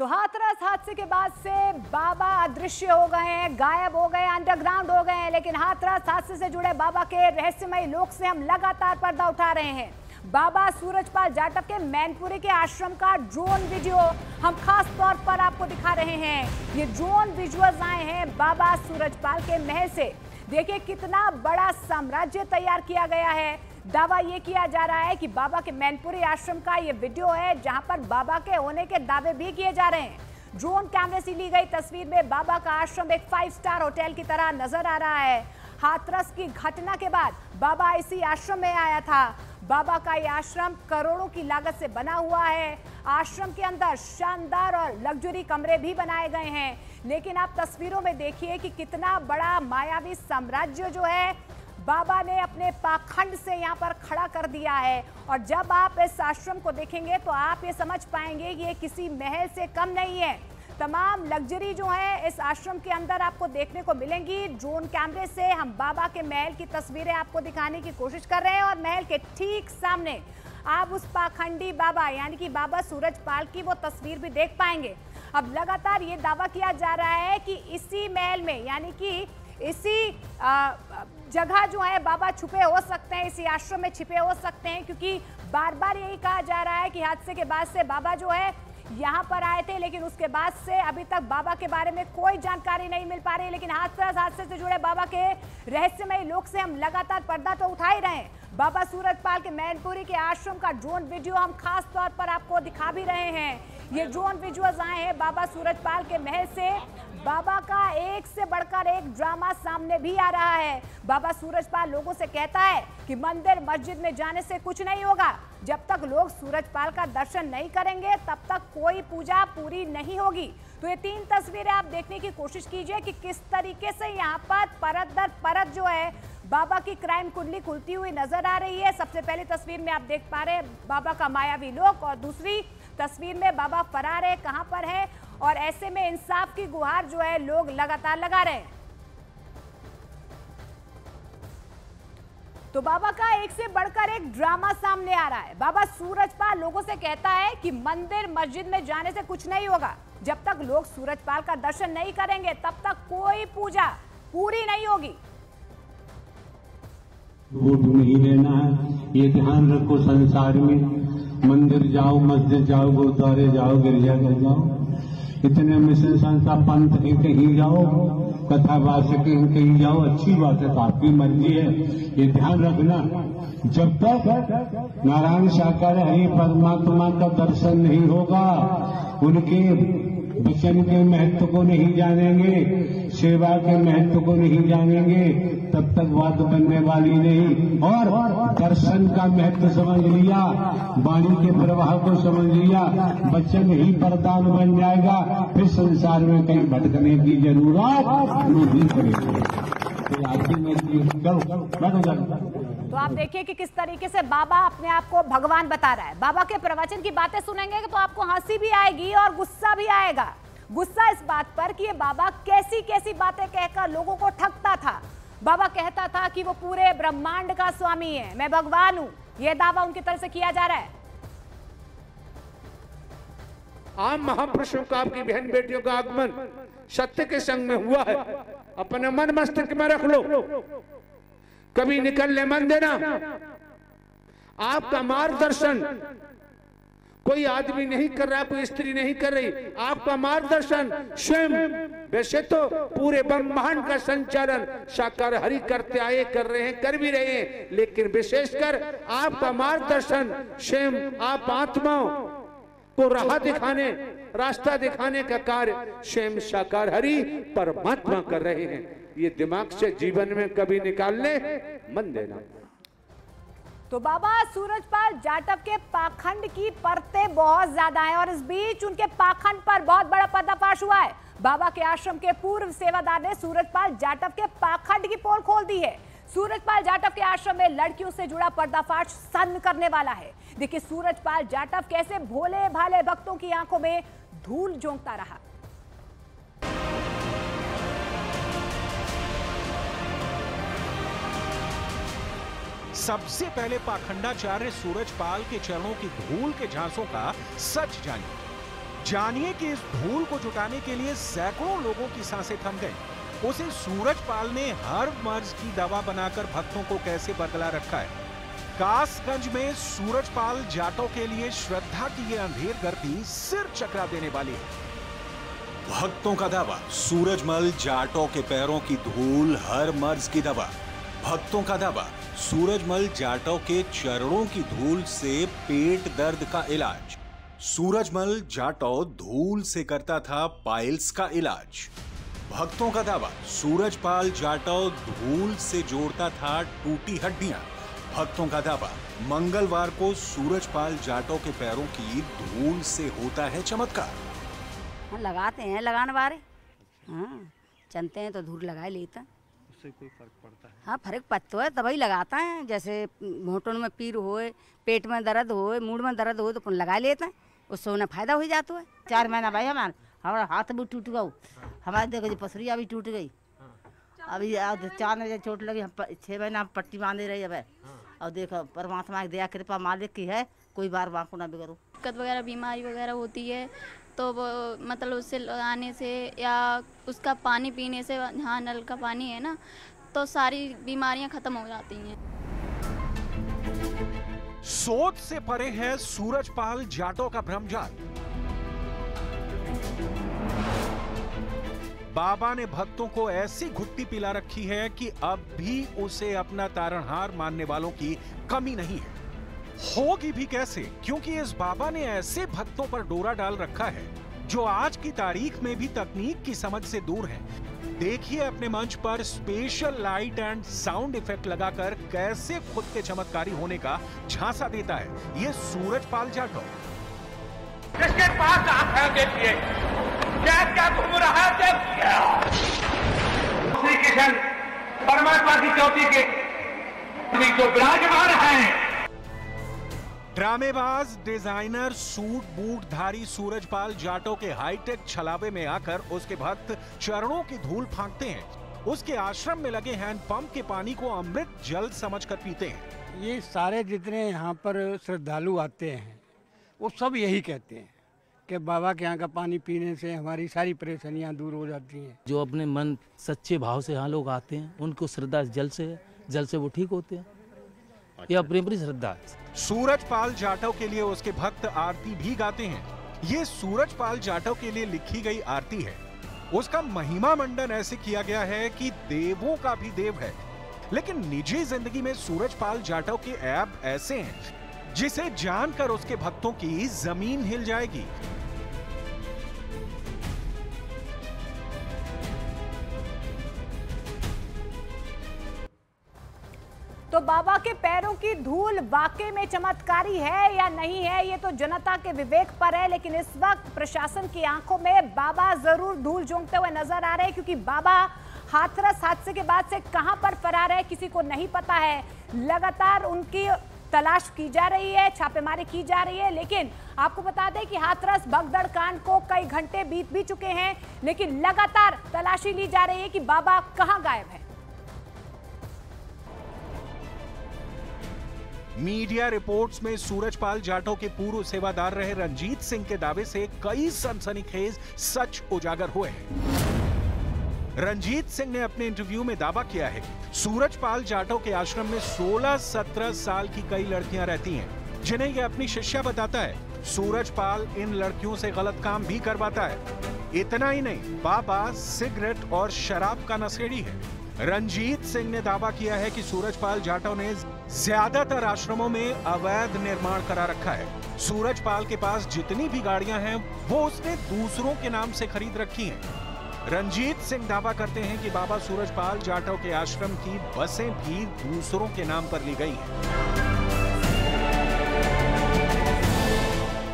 हाथरस हादसे के बाद से बाबा अदृश्य हो गए हैं, गायब हो गए, अंडरग्राउंड हो गए हैं। लेकिन हाथरस हादसे से जुड़े बाबा के रहस्यमय लोक से हम लगातार पर्दा उठा रहे हैं। बाबा सूरजपाल जाटव के मैनपुरी के आश्रम का ड्रोन वीडियो हम खास तौर पर आपको दिखा रहे हैं। ये ड्रोन विजुअल्स आए हैं बाबा सूरजपाल के महल से। देखिए कितना बड़ा साम्राज्य तैयार किया गया है। दावा ये किया जा रहा है कि बाबा के मैनपुरी आश्रम का ये वीडियो है, जहां पर बाबा के होने के दावे भी किए जा रहे हैं। ड्रोन कैमरे से ली गई तस्वीर में बाबा का आश्रम एक 5 स्टार होटल की तरह नजर आ रहा है। हाथरस की घटना के बाद बाबा इसी आश्रम में आया था। बाबा का ये आश्रम करोड़ों की लागत से बना हुआ है। आश्रम के अंदर शानदार और लग्जरी कमरे भी बनाए गए हैं। लेकिन आप तस्वीरों में देखिए कि कितना बड़ा मायावी साम्राज्य जो है बाबा ने अपने पाखंड से यहाँ पर खड़ा कर दिया है। और जब आप इस आश्रम को देखेंगे तो आप ये समझ पाएंगे कि ये किसी महल से कम नहीं है। तमाम लग्जरी जो है इस आश्रम के अंदर आपको देखने को मिलेंगी। ड्रोन कैमरे से हम बाबा के महल की तस्वीरें आपको दिखाने की कोशिश कर रहे हैं और महल के ठीक सामने आप उस पाखंडी बाबा यानी कि बाबा सूरजपाल की वो तस्वीर भी देख पाएंगे। अब लगातार ये दावा किया जा रहा है कि इसी महल में यानी कि इसी जगह जो है बाबा छुपे हो सकते हैं, इसी आश्रम में छिपे हो सकते हैं, क्योंकि बार बार यही कहा जा रहा है कि हादसे के बाद से बाबा जो है यहाँ पर आए थे, लेकिन उसके बाद से अभी तक बाबा के बारे में कोई जानकारी नहीं मिल पा रही। लेकिन हाथरस हादसे से जुड़े बाबा के रहस्यमय लोक से हम लगातार पर्दा तो उठा ही रहे हैं। बाबा सूरजपाल के मैनपुरी के आश्रम का ड्रोन वीडियो हम खास तौर पर आपको दिखा भी रहे हैं। ये ड्रोन विजुअल्स आए हैं बाबा सूरजपाल के महल से। बाबा का एक से बढ़कर एक ड्रामा सामने भी आ रहा है। बाबा सूरजपाल लोगों से कहता है कि मंदिर मस्जिद में जाने से कुछ नहीं होगा। जब तक लोग सूरजपाल का दर्शन नहीं करेंगे तब तक कोई पूजा पूरी नहीं होगी। तो ये 3 तस्वीरें आप देखने की कोशिश कीजिए कि किस तरीके से यहाँ पर परत दर परत जो है बाबा की क्राइम कुंडली खुलती हुई नजर आ रही है। सबसे पहली तस्वीर में आप देख पा रहे हैं बाबा का मायावी लोक, और दूसरी तस्वीर में बाबा फरार है, कहां पर है, और ऐसे में इंसाफ की गुहार जो है लोग लगातार लगा रहे हैं। तो बाबा का एक से बढ़कर एक ड्रामा सामने आ रहा है। बाबा सूरजपाल लोगों से कहता है कि मंदिर मस्जिद में जाने से कुछ नहीं होगा। जब तक लोग सूरजपाल का दर्शन नहीं करेंगे तब तक कोई पूजा पूरी नहीं होगी। वोट नहीं लेना है, ये ध्यान रखो। संसार में मंदिर जाओ, मस्जिद जाओ, गुरुद्वारे जाओ, गिरजाघर जाओ, इतने मिशन संस्था पंथ के कहीं जाओ, कथावाचक के कहीं जाओ, अच्छी बात है, आपकी मर्जी है। ये ध्यान रखना, जब तक नारायण साकार हरि परमात्मा का दर्शन नहीं होगा, उनके वचन के महत्व को नहीं जानेंगे, सेवा के महत्व को नहीं जानेंगे, तब तक बात बनने वाली नहीं। और दर्शन का महत्व समझ लिया, वाणी के प्रवाह को समझ लिया, वचन ही वरदान बन जाएगा, फिर संसार में कहीं भटकने की जरूरत नहीं पड़ेगी। तो आप देखिए कि किस तरीके से बाबा अपने आप को भगवान बता रहा है। बाबा के प्रवचन की बातें सुनेंगे तो आपको हंसी भी आएगी और गुस्सा भी आएगा। गुस्सा इस बात पर कि ये बाबा कैसी कैसी बातें कहकर लोगों को ठगता था। बाबा कहता था कि वो पूरे ब्रह्मांड का स्वामी है, मैं भगवान हूं। यह दावा उनकी तरफ से किया जा रहा है। आम महापुरुषों का, आपकी बहन बेटियों का आगमन सत्य के संग में हुआ है। अपने मन मस्तिष्क में रख लो, कभी निकलने मन देना। आपका मार्गदर्शन कोई आदमी नहीं कर रहा, कोई स्त्री नहीं कर रही। आपका मार्गदर्शन स्वयं, वैसे तो पूरे ब्रह्मांड का संचालन साकार हरि करते आए, कर रहे हैं, कर भी रहे हैं, लेकिन विशेषकर आपका मार्गदर्शन स्वयं आप आत्माओं को राह दिखाने, रास्ता दिखाने का कार्य स्वयं साकार हरि परमात्मा कर रहे हैं। ये दिमाग से जीवन में कभी निकालने मन देना। तो बाबा सूरजपाल जाटव के पाखंड की परतें बहुत ज्यादा हैं और इस बीच उनके पाखंड पर बहुत बड़ा पर्दाफाश हुआ है। बाबा के आश्रम के पूर्व सेवादार ने सूरजपाल जाटव के पाखंड की पोल खोल दी है। सूरजपाल जाटव के आश्रम में लड़कियों से जुड़ा पर्दाफाश सन्न करने वाला है। देखिए सूरजपाल जाटव कैसे भोले भाले भक्तों की आंखों में धूल झोंकता रहा। सबसे पहले पाखंडाचार्य सूरजपाल के चरणों की धूल के झांसों का सच जानिए। जानिए कि इस धूल को जुटाने के लिए सैकड़ों लोगों की सांसें थम गई। उसे सूरजपाल ने हर मर्ज की दवा बनाकर भक्तों को कैसे बरगला रखा है। कासगंज में सूरजपाल जाटों के लिए श्रद्धा की ये अंधेर गर्दी सिर चकरा देने वाली है। भक्तों का दावा, सूरजमल जाटों के पैरों की धूल हर मर्ज की दवा। भक्तों का दावा, सूरजमल जाटों के चरणों की धूल से पेट दर्द का इलाज। सूरजमल जाटों धूल से करता था पाइल्स का इलाज। भक्तों का दावा, सूरजपाल जाटों धूल से जोड़ता था टूटी हड्डियां। भक्तों का दावा, मंगलवार को सूरजपाल जाटों के पैरों की धूल से होता है चमत्कार। हाँ, लगाते हैं लगाने वाले। हाँ, चलते हैं तो धूल लगा लेते हैं। उससे कोई फर्क पड़ता है? हाँ, फर्क पड़ता है, तभी लगाता है। जैसे घुटनों में पीर होए, पेट में दर्द होए, मूड में दर्द हो तो लगा लेते हैं, उससे उन्हें फायदा हो जाता है। 4 महीना भाई हमारा हाथ भी टूट गया, हमारे देखो जी पसरिया भी टूट गई। अभी 4 बजे चोट लगी, हम 6 महीना पट्टी बांधे रही। अब और देखो परमात्मा की दया कृपा मालिक की है, कोई बार बांको ना बिगड़ो। दिक्कत वगैरह बीमारी वगैरह होती है तो वो मतलब उससे लगाने से या उसका पानी पीने से, हाँ नल का पानी है ना, तो सारी बीमारियां खत्म हो जाती हैं। सोच से परे है सूरजपाल जाटों का भ्रमजाल। बाबा ने भक्तों को ऐसी घुट्टी पिला रखी है कि अब भी उसे अपना तारणहार मानने वालों की कमी नहीं है। होगी भी कैसे, क्योंकि इस बाबा ने ऐसे भक्तों पर डोरा डाल रखा है जो आज की तारीख में भी तकनीक की समझ से दूर है। देखिए अपने मंच पर special light and sound effect लगाकर कैसे खुद के चमत्कारी होने का झांसा देता है ये सूरजपाल जाटों। जिसके पास आंख है देखिए, क्या क्या घूम रहा है देखिए। श्री कृष्ण परमात्मा की ज्योति के जो विराजमान हैं। ड्रामेबाज, डिजाइनर, सूट बूट धारी सूरजपाल जाटों के हाईटेक छलावे में आकर उसके भक्त चरणों की धूल फांकते हैं। उसके आश्रम में लगे हैंडपंप के पानी को अमृत जल समझकर पीते हैं। ये सारे जितने यहाँ पर श्रद्धालु आते हैं वो सब यही कहते हैं कि बाबा के यहाँ का पानी पीने से हमारी सारी परेशानियाँ दूर हो जाती हैं। जो अपने मन सच्चे भाव से यहाँ लोग आते हैं उनको श्रद्धा जल से वो ठीक होते हैं। ये अपनी श्रद्धा है। सूरजपाल जाटों के लिए उसके भक्त आरती भी गाते हैं। ये सूरजपाल जाटों के लिए लिखी गई आरती है। उसका महिमा मंडन ऐसे किया गया है कि देवों का भी देव है। लेकिन निजी जिंदगी में सूरजपाल जाटों के ऐब ऐसे हैं जिसे जानकर उसके भक्तों की जमीन हिल जाएगी। तो बाबा के पैरों की धूल वाकई में चमत्कारी है या नहीं है, ये तो जनता के विवेक पर है। लेकिन इस वक्त प्रशासन की आंखों में बाबा जरूर धूल झोंकते हुए नजर आ रहे हैं, क्योंकि बाबा हाथरस हादसे के बाद से कहां पर फरार है किसी को नहीं पता है। लगातार उनकी तलाश की जा रही है, छापेमारी की जा रही है। लेकिन आपको बता दें कि हाथरस भगदड़ कांड को कई घंटे बीत भी चुके हैं, लेकिन लगातार तलाशी ली जा रही है कि बाबा कहां गायब है। मीडिया रिपोर्ट्स में सूरजपाल जाटों के पूर्व सेवादार रहे रंजीत सिंह के दावे से कई सनसनीखेज सच उजागर हुए हैं। रंजीत सिंह ने अपने इंटरव्यू में दावा किया है कि सूरजपाल जाटों के आश्रम में 16-17 साल की कई लड़कियां रहती हैं, जिन्हें यह अपनी शिष्या बताता है। सूरजपाल इन लड़कियों से गलत काम भी करवाता है। इतना ही नहीं, बाबा सिगरेट और शराब का नशेड़ी है। रंजीत सिंह ने दावा किया है कि सूरजपाल जाटों ने ज्यादातर आश्रमों में अवैध निर्माण करा रखा है। सूरजपाल के पास जितनी भी गाड़ियां हैं वो उसने दूसरों के नाम से खरीद रखी हैं। रंजीत सिंह दावा करते हैं कि बाबा सूरजपाल जाटों के आश्रम की बसें भी दूसरों के नाम पर ली गई हैं।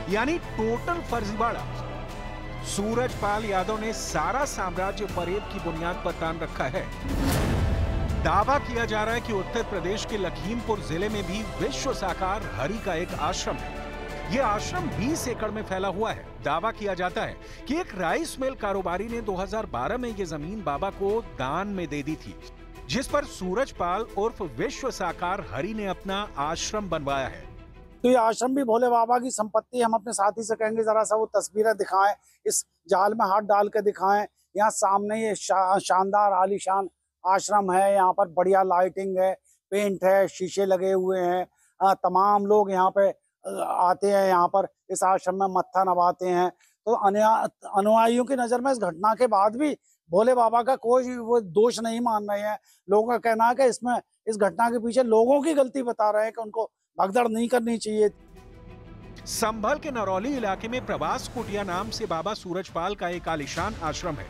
यानी टोटल फर्जीवाड़ा। सूरजपाल यादव ने सारा साम्राज्य परेड की बुनियाद पर तान रखा है। दावा किया जा रहा है कि उत्तर प्रदेश के लखीमपुर जिले में भी विश्व साकार हरि का एक आश्रम है। यह आश्रम 20 एकड़ में फैला हुआ है। दावा किया जाता है कि एक राइस मिल कारोबारी ने 2012 में यह जमीन बाबा को दान में दे दी थी, जिस पर सूरजपाल उर्फ विश्व साकार हरि ने अपना आश्रम बनवाया है। तो ये आश्रम भी भोले बाबा की संपत्ति। हम अपने साथी से कहेंगे जरा सा वो तस्वीरें दिखाएं, इस जाल में हाथ डाल के दिखाएं। यहाँ सामने ये शानदार आलीशान आश्रम है, यहाँ पर बढ़िया लाइटिंग है, पेंट है, शीशे लगे हुए हैं। तमाम लोग यहाँ पे आते हैं, यहाँ पर इस आश्रम में मत्था नवाते हैं। तो अनुयायियों की नजर में इस घटना के बाद भी भोले बाबा का कोई वो दोष नहीं मान रहे हैं। लोगों का कहना है कि इसमें इस घटना के पीछे लोगों की गलती बता रहे हैं कि उनको भगदड़ नहीं करनी चाहिए। संभल के नरौली इलाके में प्रवास कुटिया नाम से बाबा सूरजपाल का एक आलीशान आश्रम है।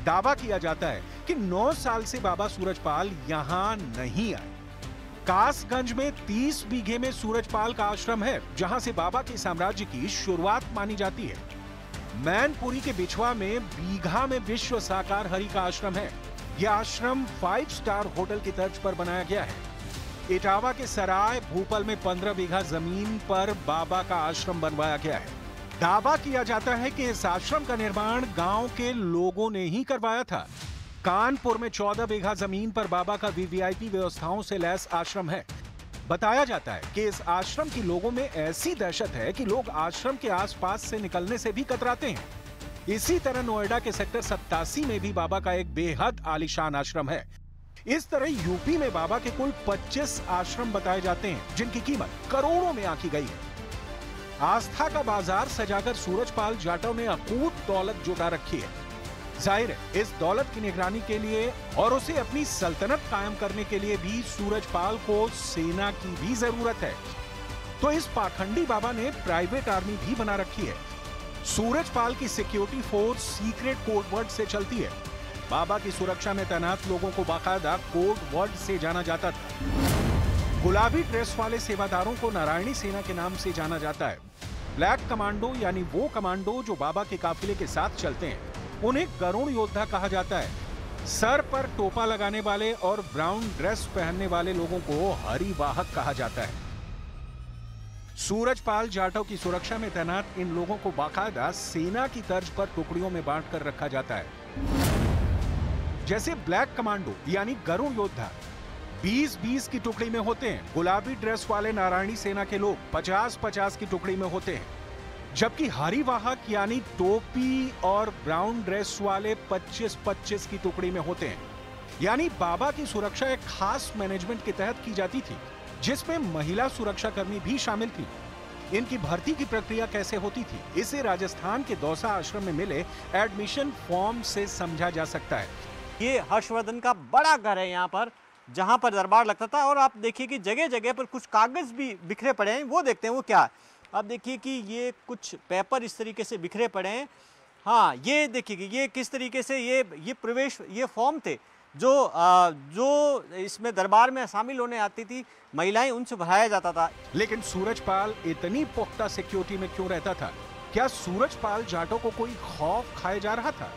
दावा किया जाता है कि 9 साल से बाबा सूरजपाल यहाँ नहीं आए। कासगंज में 30 बीघे में सूरजपाल का आश्रम है, जहां से बाबा के साम्राज्य की शुरुआत मानी जाती है। मैनपुरी के बिछवा में बीघा में विश्व साकार हरि का आश्रम है। यह आश्रम 5 स्टार होटल की तर्ज पर बनाया गया है। इटावा के सराय भूपल में 15 बीघा जमीन पर बाबा का आश्रम बनवाया गया है। दावा किया जाता है कि इस आश्रम का निर्माण गांव के लोगों ने ही करवाया था। कानपुर में 14 बीघा जमीन पर बाबा का वीवीआईपी व्यवस्थाओं से लैस आश्रम है। बताया जाता है कि इस आश्रम की लोगों में ऐसी दहशत है कि लोग आश्रम के आसपास से निकलने से भी कतराते हैं। इसी तरह नोएडा के सेक्टर 87 में भी बाबा का एक बेहद आलीशान आश्रम है। इस तरह यूपी में बाबा के कुल 25 आश्रम बताए जाते हैं, जिनकी कीमत करोड़ों में आंकी गई है। आस्था का बाजार सजाकर सूरजपाल जाटव ने अकूत दौलत जुटा रखी है। जाहिर है इस दौलत की निगरानी के लिए और उसे अपनी सल्तनत कायम करने के लिए भी सूरजपाल को सेना की भी जरूरत है। तो इस पाखंडी बाबा ने प्राइवेट आर्मी भी बना रखी है। सूरजपाल की security force secret code word से चलती है। बाबा की सुरक्षा में तैनात लोगों को बाकायदा कोड वर्ड से जाना जाता था। गुलाबी ड्रेस वाले सेवादारों को नारायणी सेना के नाम से जाना जाता है। ब्लैक कमांडो यानी वो कमांडो जो बाबा के काफिले के साथ चलते हैं, उन्हें गरुड़ योद्धा कहा जाता है। सर पर टोपा लगाने वाले और ब्राउन ड्रेस पहनने वाले लोगों को हरिवाहक कहा जाता है। सूरजपाल जाटव की सुरक्षा में तैनात इन लोगों को बाकायदा सेना की तर्ज पर टुकड़ियों में बांटकर रखा जाता है। जैसे ब्लैक कमांडो यानी गरुड़ योद्धा 20-20 की टुकड़ी में होते हैं। गुलाबी ड्रेस वाले नारायणी सेना के लोग 50-50 की टुकड़ी में होते हैं, जबकि हरिवाहक यानी टोपी और ब्राउन ड्रेस वाले 25-25 की टुकड़ी में होते हैं। यानी बाबा की सुरक्षा एक खास मैनेजमेंट के तहत की जाती थी, जिसमें महिला सुरक्षा कर्मी भी शामिल थी। इनकी भर्ती की प्रक्रिया कैसे होती थी, इसे राजस्थान के दौसा आश्रम में मिले एडमिशन फॉर्म से समझा जा सकता है। ये हर्षवर्धन का बड़ा घर है यहाँ पर, जहाँ पर दरबार लगता था। और आप देखिए कि जगह जगह पर कुछ कागज भी बिखरे पड़े हैं, वो देखते हैं वो क्या है। आप देखिए कि ये कुछ पेपर इस तरीके से बिखरे पड़े हैं। हाँ, ये देखिए कि ये किस तरीके से ये प्रवेश, ये फॉर्म थे जो इसमें दरबार में शामिल होने आती थी महिलाएं, उनसे भराया जाता था। लेकिन सूरजपाल इतनी पुख्ता सिक्योरिटी में क्यों रहता था? क्या सूरजपाल जाटव को कोई खौफ खाए जा रहा था?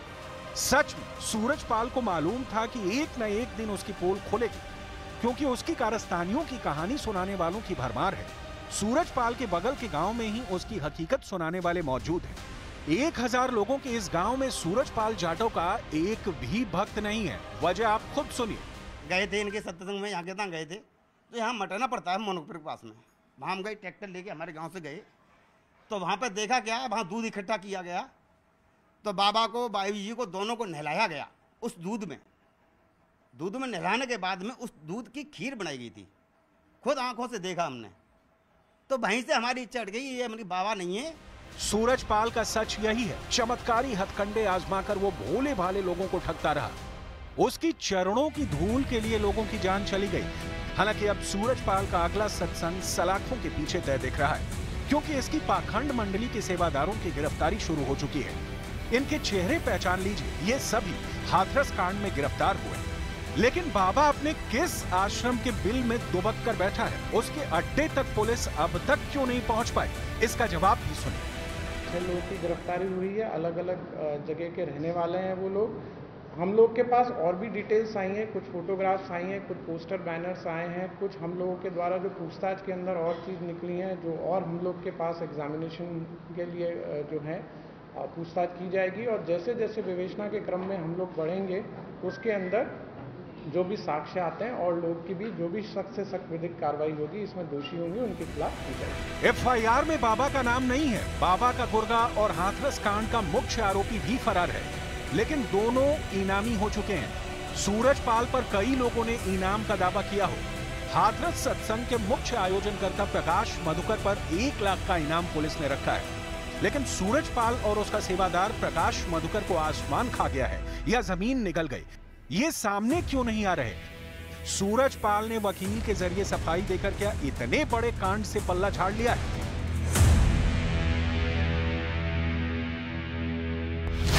सच में सूरजपाल को मालूम था कि एक न एक दिन उसकी पोल खुलेगी, क्योंकि उसकी कारस्तानियों की कहानी सुनाने वालों की भरमार है। सूरजपाल के बगल के गांव में ही उसकी हकीकत सुनाने वाले मौजूद हैं। 1000 लोगों के इस गांव में सूरजपाल जाटव का एक भी भक्त नहीं है। वजह आप खुद सुनिए। गए थे इनके सत्संग में, यहाँ के गए थे तो यहाँ मटना पड़ता है मोनकपुर के पास में। वहाँ हम गए, ट्रैक्टर लेके हमारे गांव से गए, तो वहाँ पर देखा क्या, वहाँ दूध इकट्ठा किया गया। तो बाबा को, बाई जी को, दोनों को नहलाया गया उस दूध में नहलाने के बाद में उस दूध की खीर बनाई गई थी। खुद आंखों से देखा हमने, तो वहीं से हमारी इच्छा हट गई, ये हमारी बाबा नहीं है। सूरजपाल का सच यही है, चमत्कारी हथकंडे आजमाकर वो भोले भाले लोगों को ठगता रहा। उसकी चरणों की धूल के लिए लोगों की जान चली गई। हालांकि अब सूरजपाल का अगला सत्संग सलाखों के पीछे तय दिख रहा है, क्योंकि इसकी पाखंड मंडली के सेवादारों की गिरफ्तारी शुरू हो चुकी है। इनके चेहरे पहचान लीजिए, ये सभी हाथरस कांड में गिरफ्तार हुए। लेकिन बाबा अपने किस आश्रम के बिल में दुबक कर बैठा है, उसके अड्डे तक पुलिस अब तक क्यों नहीं पहुंच पाई, इसका जवाब भी सुनिए। 6 लोगों की गिरफ्तारी हुई है, अलग अलग जगह के रहने वाले हैं वो लोग। हम लोग के पास और भी डिटेल्स आई हैं, कुछ फोटोग्राफ्स आई हैं, कुछ पोस्टर बैनर्स आए हैं, कुछ हम लोगों के द्वारा जो पूछताछ के अंदर और चीज़ निकली हैं, जो और हम लोग के पास एग्जामिनेशन के लिए जो है पूछताछ की जाएगी। और जैसे जैसे विवेचना के क्रम में हम लोग बढ़ेंगे, उसके अंदर जो भी साक्ष्य आते हैं और लोग की भी जो भी सख्त से सख्त विधिक कार्रवाई होगी, इसमें दोषी होंगे उनके खिलाफ की जाएगी। एफआईआर में बाबा का नाम नहीं है। बाबा का गुर्गा और हाथरस कांड का मुख्य आरोपी भी फरार है, लेकिन दोनों इनामी हो चुके हैं। सूरजपाल पर कई लोगों ने इनाम का दावा किया हो। हाथरस सत्संग के मुख्य आयोजनकर्ता प्रकाश मधुकर पर 1 लाख का इनाम पुलिस ने रखा है, लेकिन सूरजपाल और उसका सेवादार प्रकाश मधुकर को आसमान खा गया है या जमीन निगल गई, ये सामने क्यों नहीं आ रहे? सूरजपाल ने वकील के जरिए सफाई देकर क्या इतने बड़े कांड से पल्ला झाड़ लिया है?